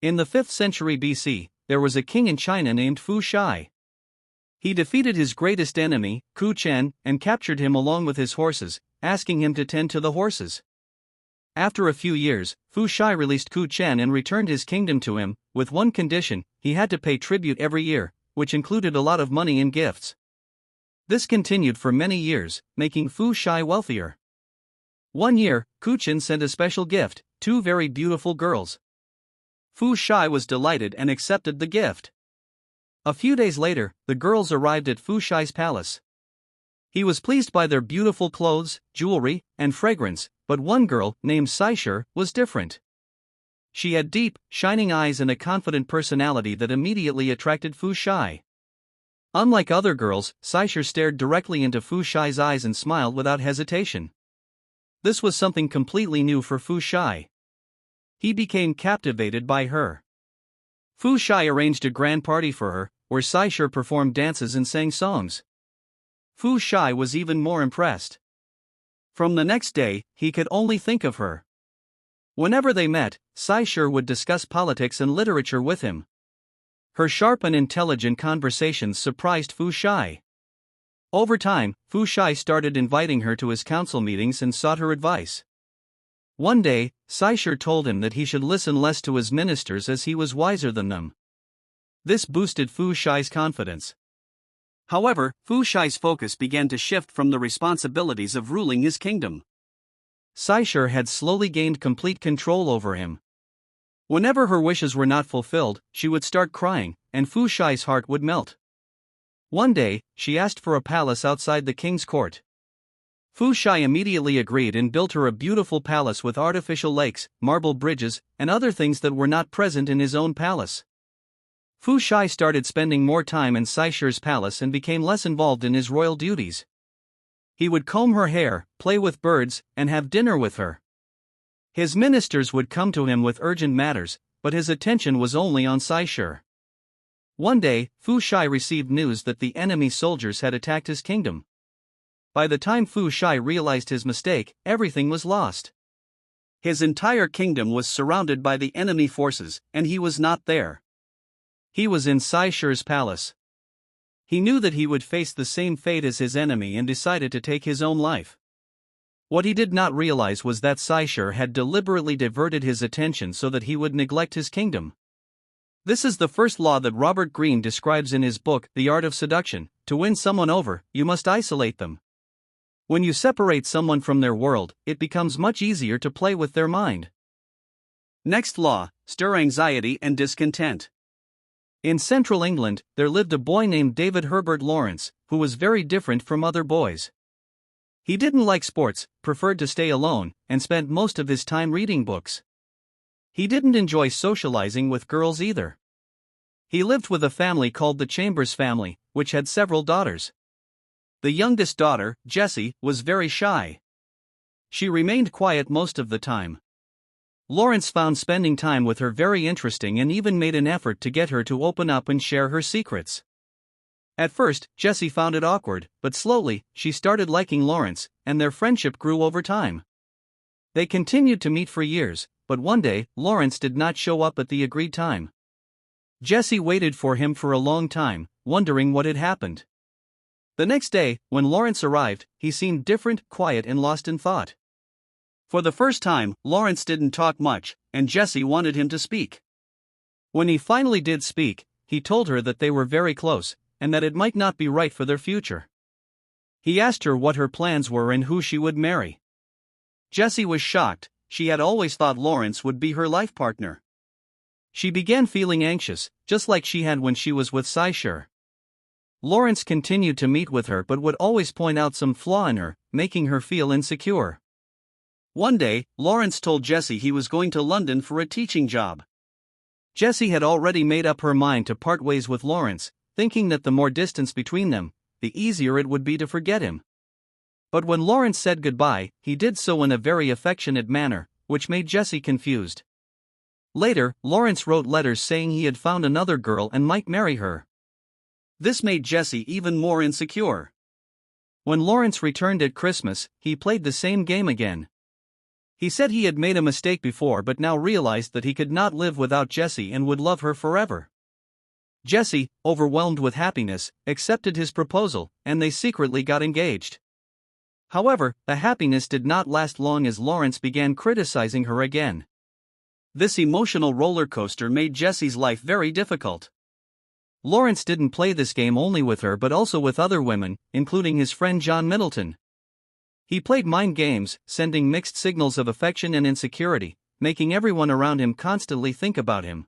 In the 5th century BC, there was a king in China named Fu Shai. He defeated his greatest enemy, Ku Chen, and captured him along with his horses, asking him to tend to the horses. After a few years, Fu Shai released Ku Chen and returned his kingdom to him, with one condition: he had to pay tribute every year, which included a lot of money and gifts. This continued for many years, making Fu Shai wealthier. One year, Ku Chen sent a special gift, 2 very beautiful girls. Fu Shai was delighted and accepted the gift. A few days later, the girls arrived at Fu Shai's palace. He was pleased by their beautiful clothes, jewelry, and fragrance, but one girl, named Shai, was different. She had deep, shining eyes and a confident personality that immediately attracted Fu Shai. Unlike other girls, Shai stared directly into Fu Shai's eyes and smiled without hesitation. This was something completely new for Fu Shai. He became captivated by her. Fu Shai arranged a grand party for her, where Shai performed dances and sang songs. Fu Shai was even more impressed. From the next day, he could only think of her. Whenever they met, Shai would discuss politics and literature with him. Her sharp and intelligent conversations surprised Fu Shai. Over time, Fu Shai started inviting her to his council meetings and sought her advice. One day, Shai told him that he should listen less to his ministers as he was wiser than them. This boosted Fu Shai's confidence. However, Fu Shai's focus began to shift from the responsibilities of ruling his kingdom. Shai had slowly gained complete control over him. Whenever her wishes were not fulfilled, she would start crying, and Fu Shai's heart would melt. One day, she asked for a palace outside the king's court. Fu Shai immediately agreed and built her a beautiful palace with artificial lakes, marble bridges, and other things that were not present in his own palace. Fu Shai started spending more time in Shai's palace and became less involved in his royal duties. He would comb her hair, play with birds, and have dinner with her. His ministers would come to him with urgent matters, but his attention was only on Shai. One day, Fu Shai received news that the enemy soldiers had attacked his kingdom. By the time Fu Shai realized his mistake, everything was lost. His entire kingdom was surrounded by the enemy forces, and he was not there. He was in Shai's palace. He knew that he would face the same fate as his enemy and decided to take his own life. What he did not realize was that Shai had deliberately diverted his attention so that he would neglect his kingdom. This is the first law that Robert Greene describes in his book, The Art of Seduction. To win someone over, you must isolate them. When you separate someone from their world, it becomes much easier to play with their mind. Next law: stir anxiety and discontent. In central England, there lived a boy named David Herbert Lawrence, who was very different from other boys. He didn't like sports, preferred to stay alone, and spent most of his time reading books. He didn't enjoy socializing with girls either. He lived with a family called the Chambers family, which had several daughters. The youngest daughter, Jessie, was very shy. She remained quiet most of the time. Lawrence found spending time with her very interesting and even made an effort to get her to open up and share her secrets. At first, Jessie found it awkward, but slowly, she started liking Lawrence, and their friendship grew over time. They continued to meet for years, but one day, Lawrence did not show up at the agreed time. Jessie waited for him for a long time, wondering what had happened. The next day, when Lawrence arrived, he seemed different, quiet, and lost in thought. For the first time, Lawrence didn't talk much, and Jessie wanted him to speak. When he finally did speak, he told her that they were very close, and that it might not be right for their future. He asked her what her plans were and who she would marry. Jessie was shocked. She had always thought Lawrence would be her life partner. She began feeling anxious, just like she had when she was with Shai. Lawrence continued to meet with her but would always point out some flaw in her, making her feel insecure. One day, Lawrence told Jessie he was going to London for a teaching job. Jessie had already made up her mind to part ways with Lawrence, thinking that the more distance between them, the easier it would be to forget him. But when Lawrence said goodbye, he did so in a very affectionate manner, which made Jessie confused. Later, Lawrence wrote letters saying he had found another girl and might marry her. This made Jessie even more insecure. When Lawrence returned at Christmas, he played the same game again. He said he had made a mistake before but now realized that he could not live without Jessie and would love her forever. Jessie, overwhelmed with happiness, accepted his proposal, and they secretly got engaged. However, the happiness did not last long as Lawrence began criticizing her again. This emotional roller coaster made Jessie's life very difficult. Lawrence didn't play this game only with her but also with other women, including his friend John Middleton. He played mind games, sending mixed signals of affection and insecurity, making everyone around him constantly think about him.